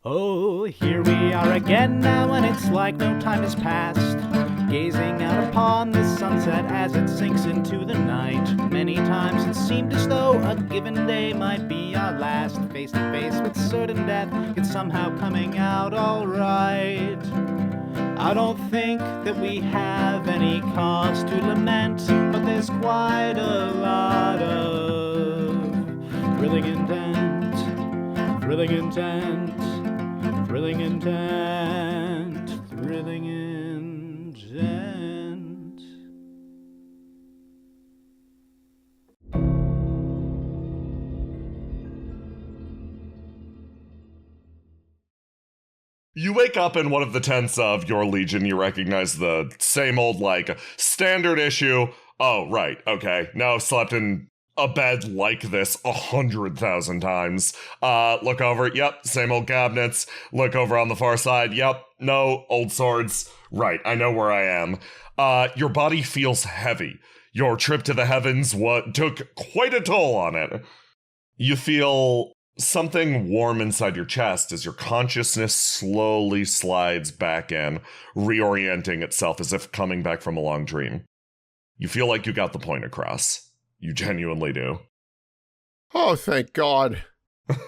Oh, here we are again now, and it's like no time has passed. Gazing out upon the sunset as it sinks into the night. Many times it seemed as though a given day might be our last. Face to face with certain death, it's somehow coming out alright. I don't think that we have any cause to lament, but there's quite a lot of thrilling intent, thrilling intent, thrilling intent, thrilling intent. You wake up in one of the tents of your legion. You recognize the same old, standard issue. Oh, right, okay. No, slept in a bed like this 100,000 times. Look over, yep, same old cabinets. Look over on the far side, yep, no, old swords. Right, I know where I am. Your body feels heavy. Your trip to the heavens took quite a toll on it. You feel something warm inside your chest as your consciousness slowly slides back in, reorienting itself as if coming back from a long dream. You feel like you got the point across. You genuinely do. Oh, thank God.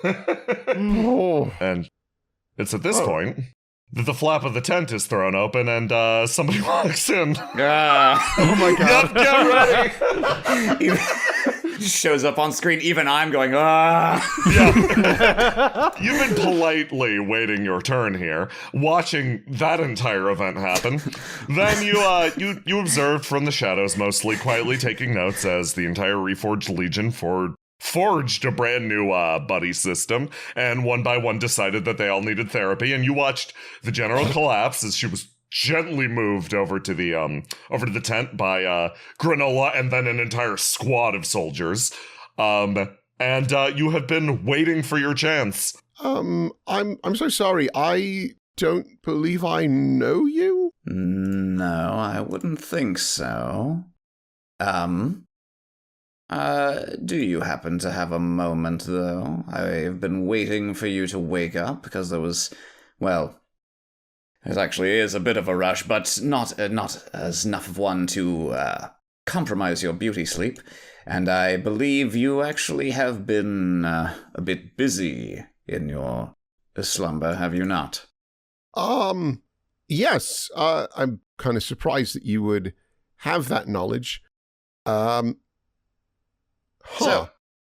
And it's at this point that the flap of the tent is thrown open and somebody walks in. Oh my God. Yep, get ready! Shows up on screen, even I'm going, Yeah. You've been politely waiting your turn here, watching that entire event happen. Then you observed from the shadows, mostly quietly taking notes as the entire Reforged Legion forged a brand new buddy system, and one by one decided that they all needed therapy, and you watched the general collapse as she was gently moved over to the tent by Granola and then an entire squad of soldiers. And you have been waiting for your chance. I'm so sorry. I don't believe I know you? No, I wouldn't think so. Do you happen to have a moment, though? I've been waiting for you to wake up because there was, well, it actually is a bit of a rush, but not as enough of one to compromise your beauty sleep. And I believe you actually have been a bit busy in your slumber, have you not? Yes. I'm kind of surprised that you would have that knowledge. So,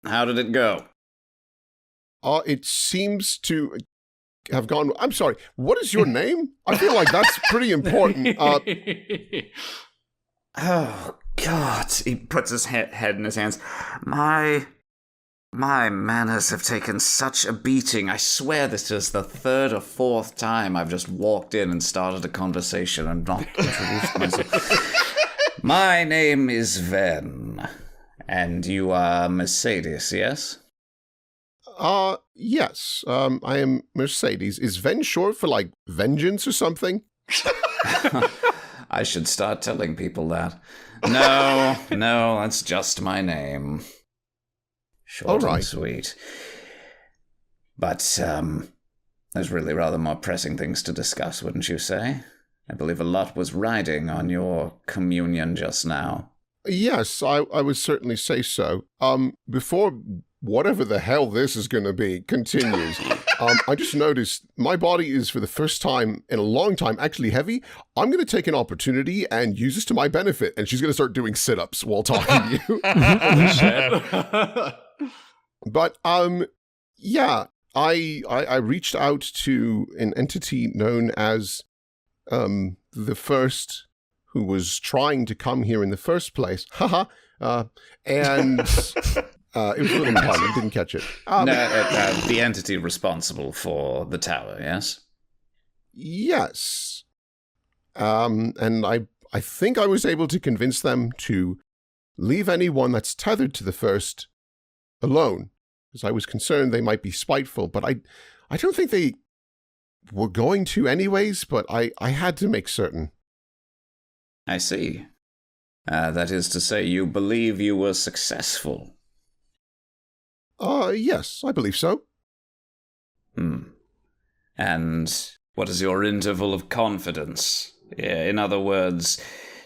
how did it go? It seems to have gone. I'm sorry. What is your name? I feel like that's pretty important. Oh God! He puts his head in his hands. My manners have taken such a beating. I swear this is the third or fourth time I've just walked in and started a conversation and not introduced myself. My name is Ven, and you are Mercedes, yes? Yes. I am Mercedes. Is Ven short for, vengeance or something? I should start telling people that. No, that's just my name. Short and sweet. But, there's really rather more pressing things to discuss, wouldn't you say? I believe a lot was riding on your communion just now. Yes, I would certainly say so. Before whatever the hell this is going to be continues, I just noticed my body is, for the first time in a long time, actually heavy. I'm going to take an opportunity and use this to my benefit, and she's going to start doing sit-ups while talking to you. But, yeah, I reached out to an entity known as the First, who was trying to come here in the first place. Haha. And it was a little pun. I didn't catch it. The entity responsible for the tower, yes? Yes. And I think I was able to convince them to leave anyone that's tethered to the First alone, because I was concerned they might be spiteful, but I don't think they were going to anyways, but I had to make certain. I see. That is to say, you believe you were successful? Yes, I believe so. And And what is your interval of confidence? In other words,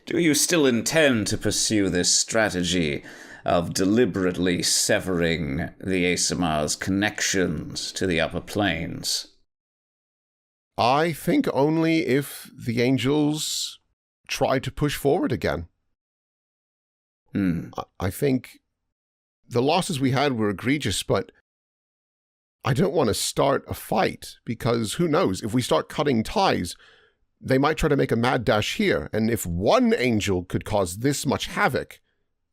do you still intend to pursue this strategy of deliberately severing the ASMR's connections to the upper planes? I think only if the angels try to push forward again. I think the losses we had were egregious, but I don't want to start a fight because who knows, if we start cutting ties, they might try to make a mad dash here. And if one angel could cause this much havoc,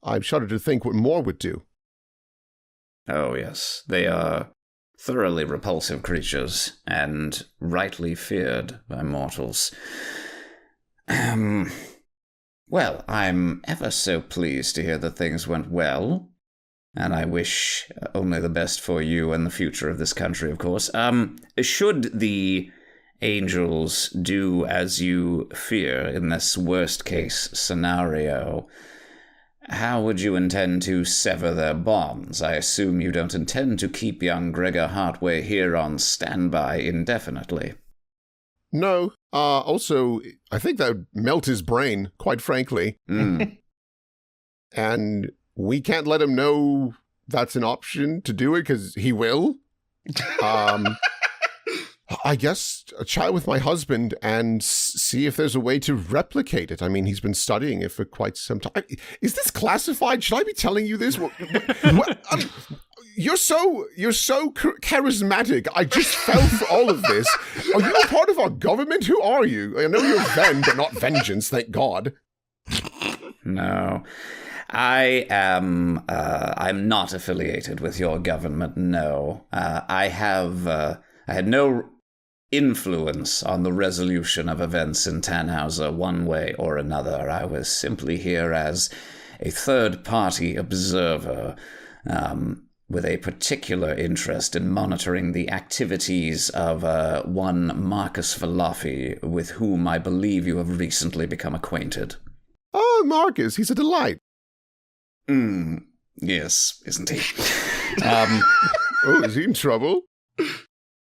I shudder to think what more would do. Oh, yes. They are thoroughly repulsive creatures and rightly feared by mortals. Well, I'm ever so pleased to hear that things went well, and I wish only the best for you and the future of this country, of course. Should the angels do as you fear in this worst-case scenario, how would you intend to sever their bonds? I assume you don't intend to keep young Gregor Hartway here on standby indefinitely. No. Also, I think that would melt his brain, quite frankly. And we can't let him know that's an option to do it, because he will. I guess chat with my husband and see if there's a way to replicate it. I mean, he's been studying it for quite some time. Is this classified? Should I be telling you this? You're so charismatic. I just fell for all of this. Are you a part of our government? Who are you? I know you're Ven, but not Vengeance, thank God. No. I'm not affiliated with your government, no. I had no influence on the resolution of events in Tannhauser one way or another. I was simply here as a third-party observer, with a particular interest in monitoring the activities of one Marcus Valafi, with whom I believe you have recently become acquainted. Oh, Marcus, he's a delight. Yes, isn't he? Oh, is he in trouble?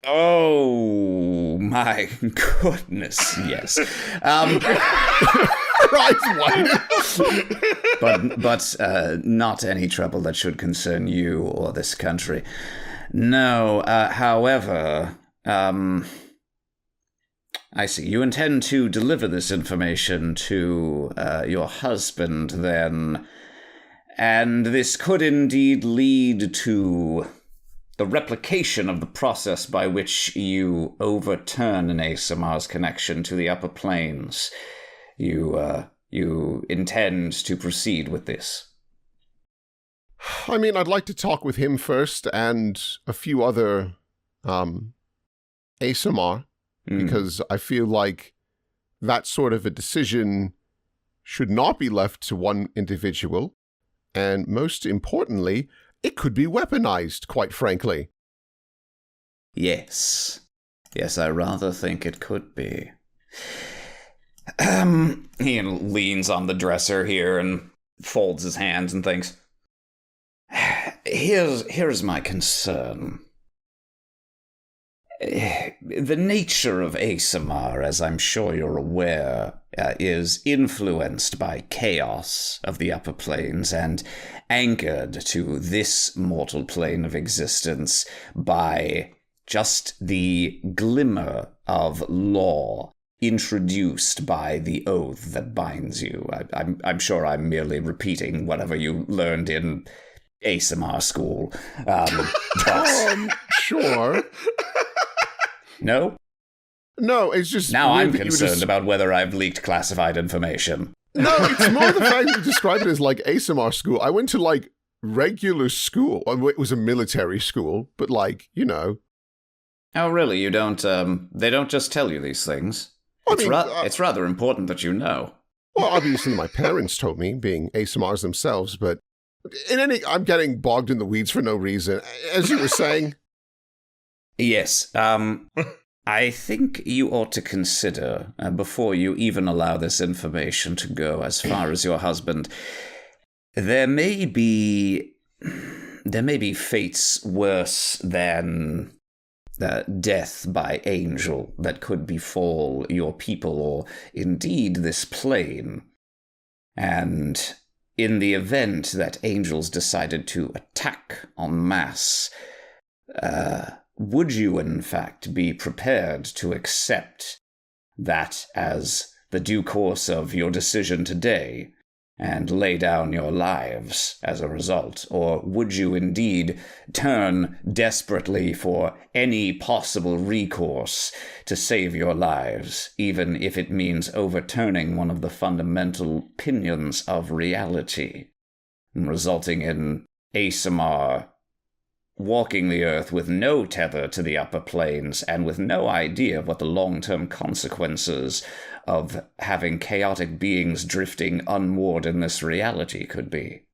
Oh, my goodness, yes. Right, why? But not any trouble that should concern you or this country. No, however, I see. You intend to deliver this information to your husband, then, and this could indeed lead to the replication of the process by which you overturn an ASMR's connection to the upper planes. You intend to proceed with this? I mean, I'd like to talk with him first and a few other ASMR, because I feel like that sort of a decision should not be left to one individual. And most importantly, it could be weaponized, quite frankly. Yes. Yes, I rather think it could be. He leans on the dresser here and folds his hands and thinks, Here's my concern. The nature of ASMR, as I'm sure you're aware, is influenced by chaos of the upper planes and anchored to this mortal plane of existence by just the glimmer of law introduced by the oath that binds you. I'm sure I'm merely repeating whatever you learned in ASMR school. Sure. No? No, it's just... Now I'm concerned about whether I've leaked classified information. No, it's more the fact that you describe it as like ASMR school. I went to like regular school. It was a military school, but like, you know. Oh, really? You don't, they don't just tell you these things? It's rather important that you know. Well, obviously my parents told me, being ASMRs themselves, but I'm getting bogged in the weeds for no reason. As you were saying... Yes, I think you ought to consider, before you even allow this information to go as far as your husband, there may be fates worse than death by angel that could befall your people or indeed this plane. And in the event that angels decided to attack en masse, would you in fact be prepared to accept that as the due course of your decision today and lay down your lives as a result? Or would you indeed turn desperately for any possible recourse to save your lives, even if it means overturning one of the fundamental pinions of reality, resulting in Asimar walking the earth with no tether to the upper planes and with no idea of what the long-term consequences of having chaotic beings drifting unmoored in this reality could be?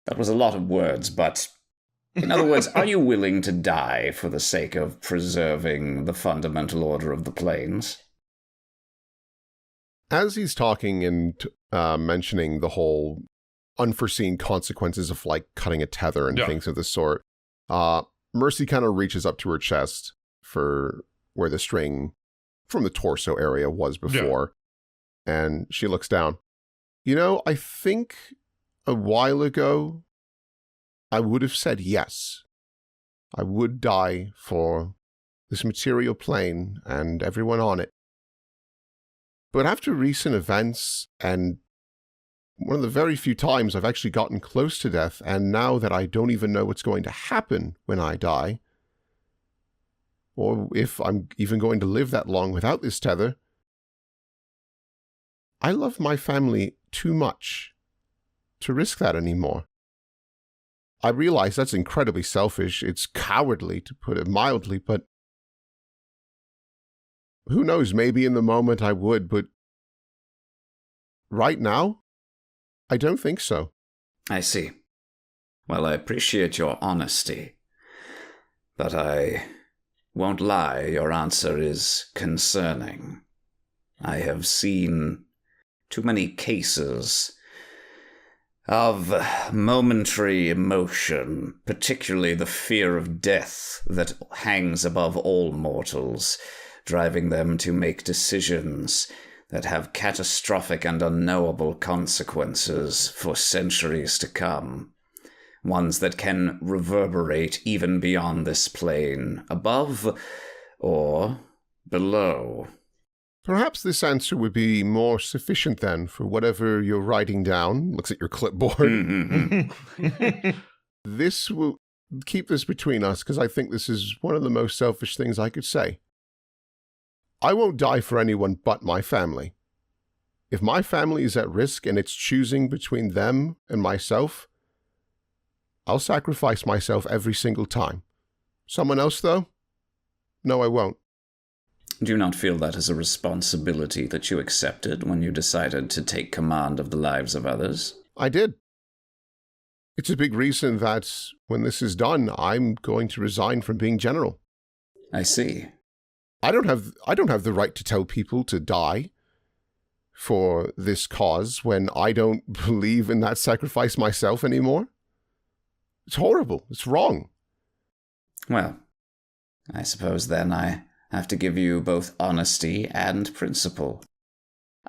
That was a lot of words, but in other words, are you willing to die for the sake of preserving the fundamental order of the planes? As he's talking and mentioning the whole unforeseen consequences of like cutting a tether and things of the sort, Mercy kind of reaches up to her chest for where the string from the torso area was before, and she looks down. You know, I think a while ago I would have said yes. I would die for this material plane and everyone on it. But after recent events and one of the very few times I've actually gotten close to death, and now that I don't even know what's going to happen when I die, or if I'm even going to live that long without this tether, I love my family too much to risk that anymore. I realize that's incredibly selfish. It's cowardly, to put it mildly, but who knows, maybe in the moment I would, but right now, I don't think so. I see. Well, I appreciate your honesty, but I won't lie, your answer is concerning. I have seen too many cases of momentary emotion, particularly the fear of death that hangs above all mortals, driving them to make decisions that have catastrophic and unknowable consequences for centuries to come. Ones that can reverberate even beyond this plane, above or below. Perhaps this answer would be more sufficient then for whatever you're writing down. Looks at your clipboard. This will keep this between us, because I think this is one of the most selfish things I could say. I won't die for anyone but my family. If my family is at risk and it's choosing between them and myself, I'll sacrifice myself every single time. Someone else, though? No, I won't. Do you not feel that is a responsibility that you accepted when you decided to take command of the lives of others? I did. It's a big reason that when this is done, I'm going to resign from being general. I see. I don't have the right to tell people to die for this cause when I don't believe in that sacrifice myself anymore. It's horrible. It's wrong. Well, I suppose then I have to give you both honesty and principle.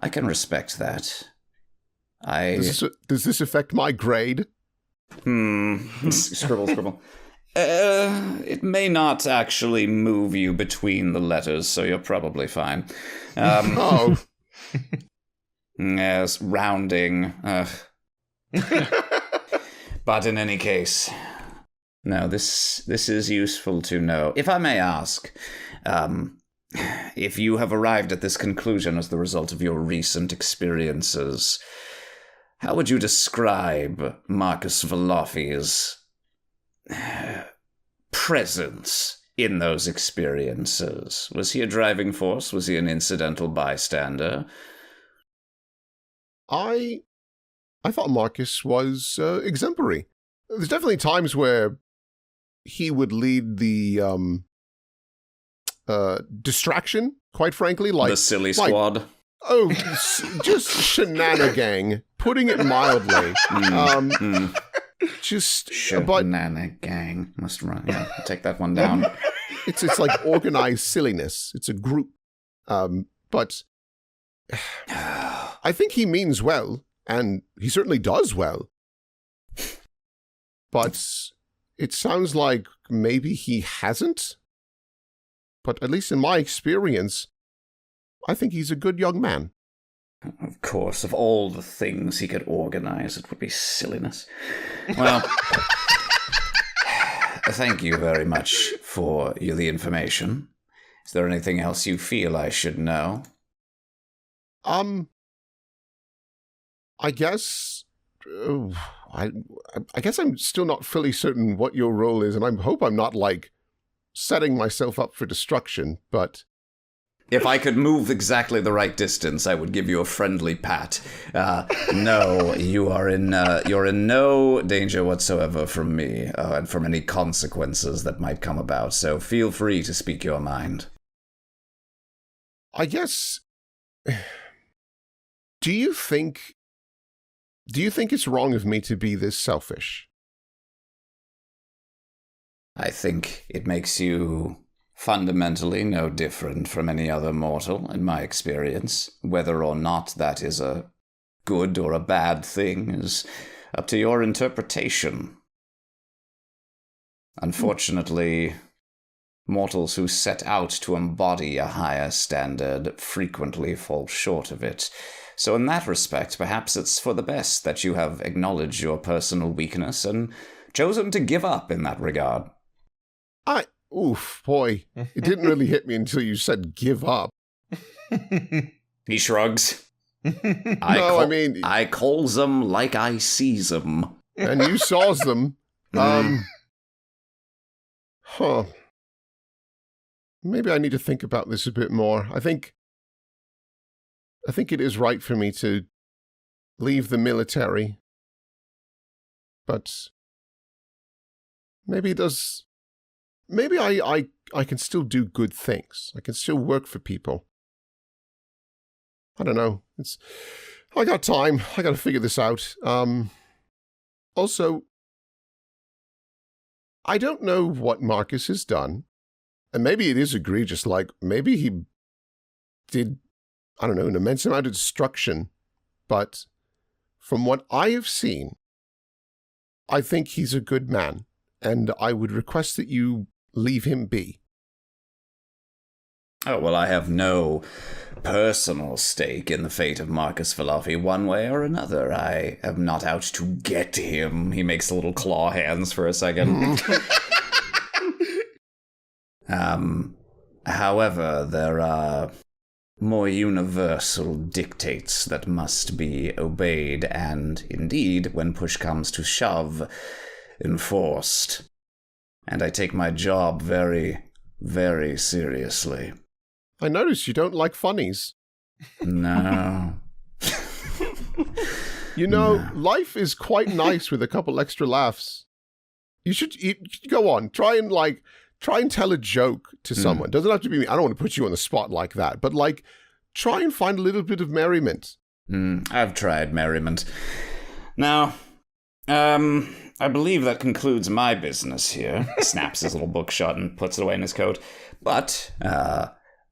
I can respect that. Does this affect my grade? Scribble. It may not actually move you between the letters, so you're probably fine. Yes, rounding. But in any case, no, this is useful to know. If I may ask, if you have arrived at this conclusion as the result of your recent experiences, how would you describe Marcus Velofi's presence in those experiences? Was he a driving force? Was he an incidental bystander? I thought Marcus was exemplary. There's definitely times where he would lead the distraction, quite frankly. Like the silly squad. Just shenanigang, putting it mildly. just Shenanigang. Must run. Yeah, take that one down. It's like organized silliness. It's a group. But I think he means well, and he certainly does well. But it sounds like maybe he hasn't. But at least in my experience, I think he's a good young man. Of course, of all the things he could organize, it would be silliness. Well, thank you very much for the information. Is there anything else you feel I should know? I guess... I guess I'm still not fully certain what your role is, and I hope I'm not, like, setting myself up for destruction, but... If I could move exactly the right distance, I would give you a friendly pat. No, you're in no danger whatsoever from me, and from any consequences that might come about, so feel free to speak your mind. I guess... Do you think it's wrong of me to be this selfish? I think it makes you fundamentally no different from any other mortal, in my experience. Whether or not that is a good or a bad thing is up to your interpretation. Unfortunately, mortals who set out to embody a higher standard frequently fall short of it. So in that respect, perhaps it's for the best that you have acknowledged your personal weakness and chosen to give up in that regard. Oof, boy, it didn't really hit me until you said give up. He shrugs. I calls them like I sees them. And you saws them. Maybe I need to think about this a bit more. I think it is right for me to leave the military. But maybe it does... Maybe I can still do good things. I can still work for people. I don't know. I got time. I got to figure this out. Also, I don't know what Marcus has done. And maybe it is egregious. Like, maybe he did, I don't know, an immense amount of destruction. But from what I have seen, I think he's a good man. And I would request that you leave him be. Oh, well, I have no personal stake in the fate of Marcus Falafi one way or another. I am not out to get him. He makes little claw hands for a second. However, there are more universal dictates that must be obeyed and, indeed, when push comes to shove, enforced. And I take my job very, very seriously. I notice you don't like funnies. No. Life is quite nice with a couple extra laughs. You should go on. Try and tell a joke to someone. Doesn't have to be me. I don't want to put you on the spot like that. But, try and find a little bit of merriment. I've tried merriment. Now, I believe that concludes my business here. Snaps his little book shut and puts it away in his coat. But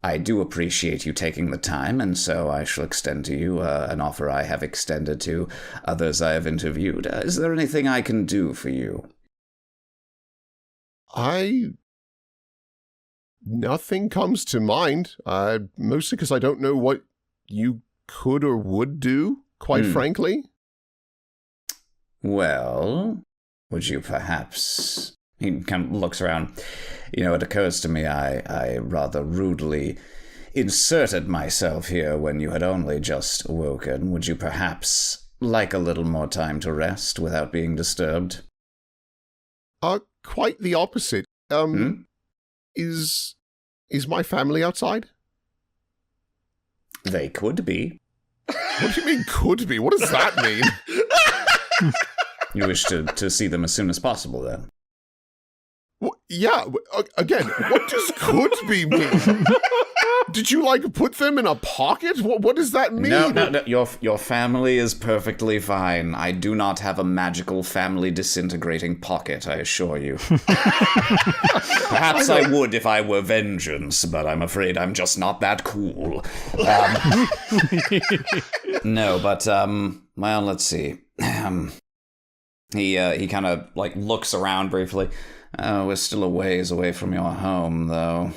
I do appreciate you taking the time, and so I shall extend to you an offer I have extended to others I have interviewed. Is there anything I can do for you? Nothing comes to mind. Mostly because I don't know what you could or would do, quite frankly. Well, would you perhaps... He kind of looks around. It occurs to me I rather rudely inserted myself here when you had only just awoken. Would you perhaps like a little more time to rest without being disturbed? Quite the opposite. Is my family outside? They could be. What do you mean could be? What does that mean? You wish to see them as soon as possible, then? Well, yeah, again, what does could be mean? Did you, like, put them in a pocket? What does that mean? No. Your family is perfectly fine. I do not have a magical family disintegrating pocket, I assure you. Perhaps I would if I were vengeance, but I'm afraid I'm just not that cool. No, but, well, let's see. He kind of, like, looks around briefly. Oh, we're still a ways away from your home, though.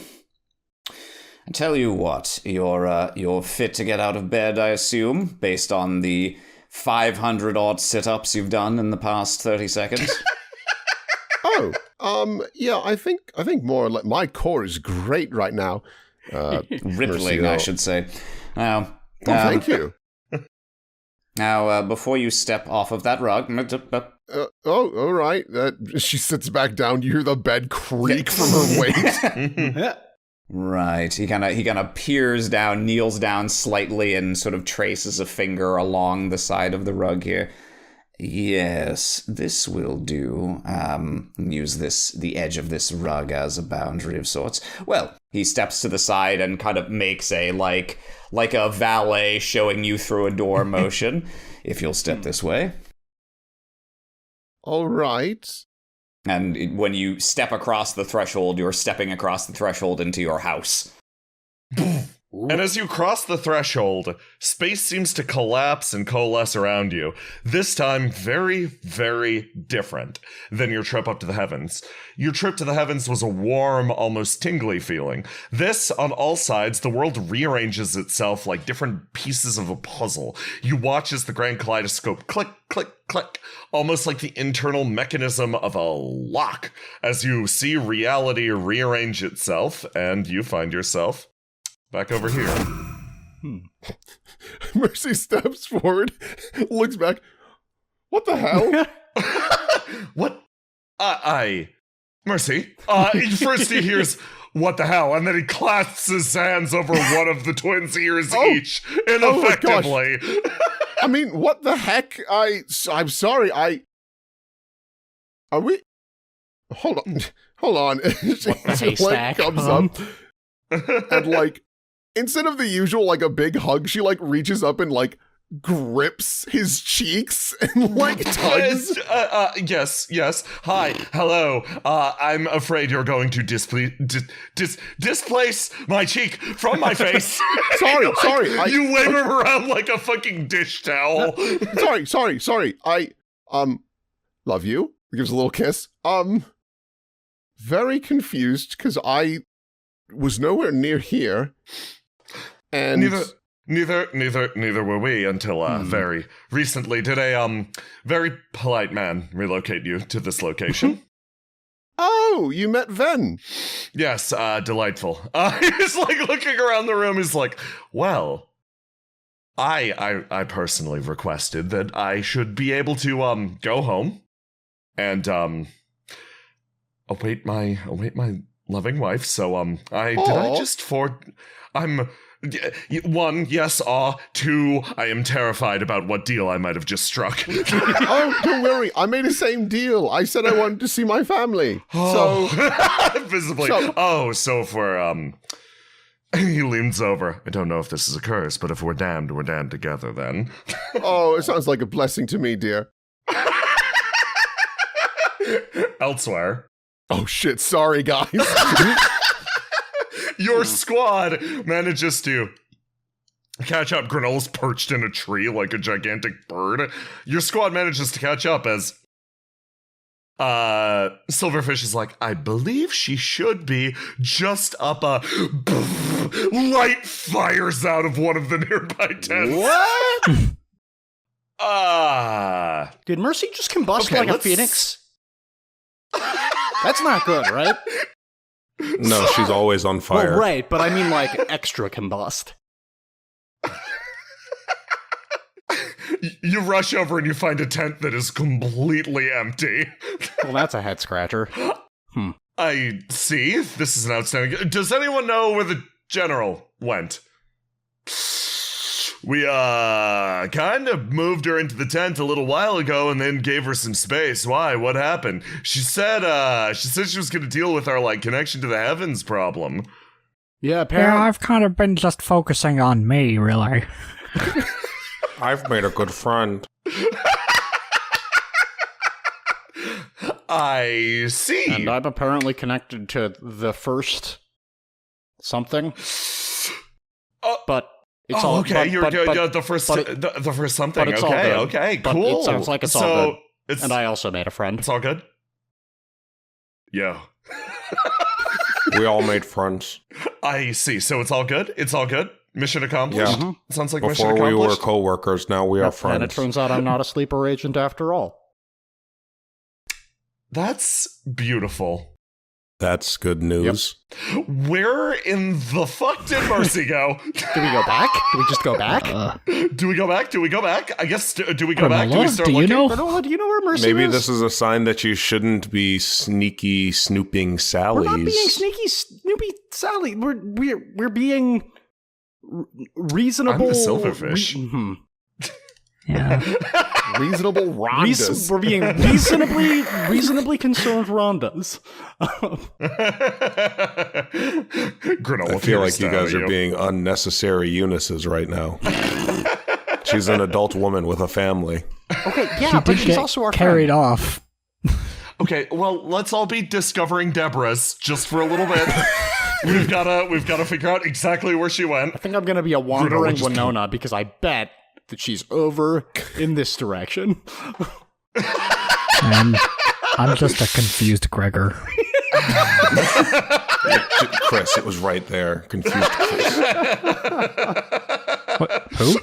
I tell you what, you're fit to get out of bed, I assume, based on the 500-odd sit-ups you've done in the past 30 seconds. Yeah, I think more like my core is great right now. Rippling, I should say. Now, thank you. Now, before you step off of that rug... All right. She sits back down. You hear the bed creak from her weight. Right. He kind of peers down, kneels down slightly, and sort of traces a finger along the side of the rug here. Yes, this will do. Use the edge of this rug as a boundary of sorts. Well, he steps to the side and kind of makes a like a valet showing you through a door motion. If you'll step this way. All right. And when you step across the threshold, you're stepping across the threshold into your house. And as you cross the threshold, space seems to collapse and coalesce around you. This time, very, very different than your trip up to the heavens. Your trip to the heavens was a warm, almost tingly feeling. This, on all sides, the world rearranges itself like different pieces of a puzzle. You watch as the grand kaleidoscope click, click, click, almost like the internal mechanism of a lock, as you see reality rearrange itself, and you find yourself back over here. Mercy steps forward, looks back. What the hell? What? Mercy. First he hears, what the hell? And then he clasps his hands over one of the twins' ears each, ineffectively. I mean, what the heck? I'm sorry, Are we... Hold on. She like, comes up, and, like, instead of the usual, like, a big hug, she, like, reaches up and, like, grips his cheeks and, like, tugs. Yes. Hi. Hello. I'm afraid you're going to displace my cheek from my face. Sorry. You wave him around like a fucking dish towel. Sorry. I love you. He gives a little kiss. Very confused, because I was nowhere near here. And neither were we until very recently. Did a very polite man relocate you to this location? Oh, you met Ven. Yes, delightful. He's like looking around the room. He's like, well, I personally requested that I should be able to go home and await my loving wife. So one, yes, two, I am terrified about what deal I might have just struck. Oh, don't worry. I made the same deal. I said I wanted to see my family. So visibly. So if we're he leans over. I don't know if this is a curse, but if we're damned together then. Oh, it sounds like a blessing to me, dear. Elsewhere. Oh shit, sorry guys. Your squad manages to catch up. Granola's perched in a tree like a gigantic bird. Your squad manages to catch up as Silverfish is like, I believe she should be just up a light fires out of one of the nearby tents. What? Did Mercy just combust like a phoenix? That's not good, right? No, she's always on fire. Well, right, but I mean like extra combust. You rush over and you find a tent that is completely empty. Well, that's a head scratcher. I see. This is an outstanding... Does anyone know where the general went? We, kind of moved her into the tent a little while ago and then gave her some space. Why? What happened? She said she was going to deal with our, like, connection to the heavens problem. Yeah, Yeah, apparently. I've kind of been just focusing on me, really. I've made a good friend. I see. And I'm apparently connected to the first something. But it's all okay. but- You're but- but- the first, but it- the first something. but it's all Okay, good. okay, But cool. it sounds like it's all so good. It's, And I also made a friend. it's all good. Yeah. We all made friends. I see. So it's all good. It's all good. Mission accomplished. Yeah. Sounds like mission Before we were accomplished. co-workers, now we are friends. And it turns out I'm not a sleeper agent after all. That's beautiful. That's good news. Where in the fuck did Mercy go? Do we go back? Do we just go back? Do we go back? Do we go back? I guess. Do we go back? Do we Granola, start do you looking? know? Granola, do you know where Mercy Maybe is? this is a sign that you shouldn't be sneaky snooping We're Sallies. not being sneaky, Snoopy Sally. We're being reasonable. I'm the silverfish. Yeah. Reasonable Rondas. We're being reasonably concerned Rondas. Granola I feel like pierced you out guys of are being unnecessary Eunices right now. She's an adult woman with a family. Okay, yeah, She but did she's get also our carried friend. off. Okay, well, let's all be discovering Deborah's just for a little bit. We've gotta figure out exactly where she went. I think I'm gonna be a wandering just- Winona because I bet that she's over in this direction. And I'm just a confused Gregor. Chris, it was right there. Confused Chris. What? Who?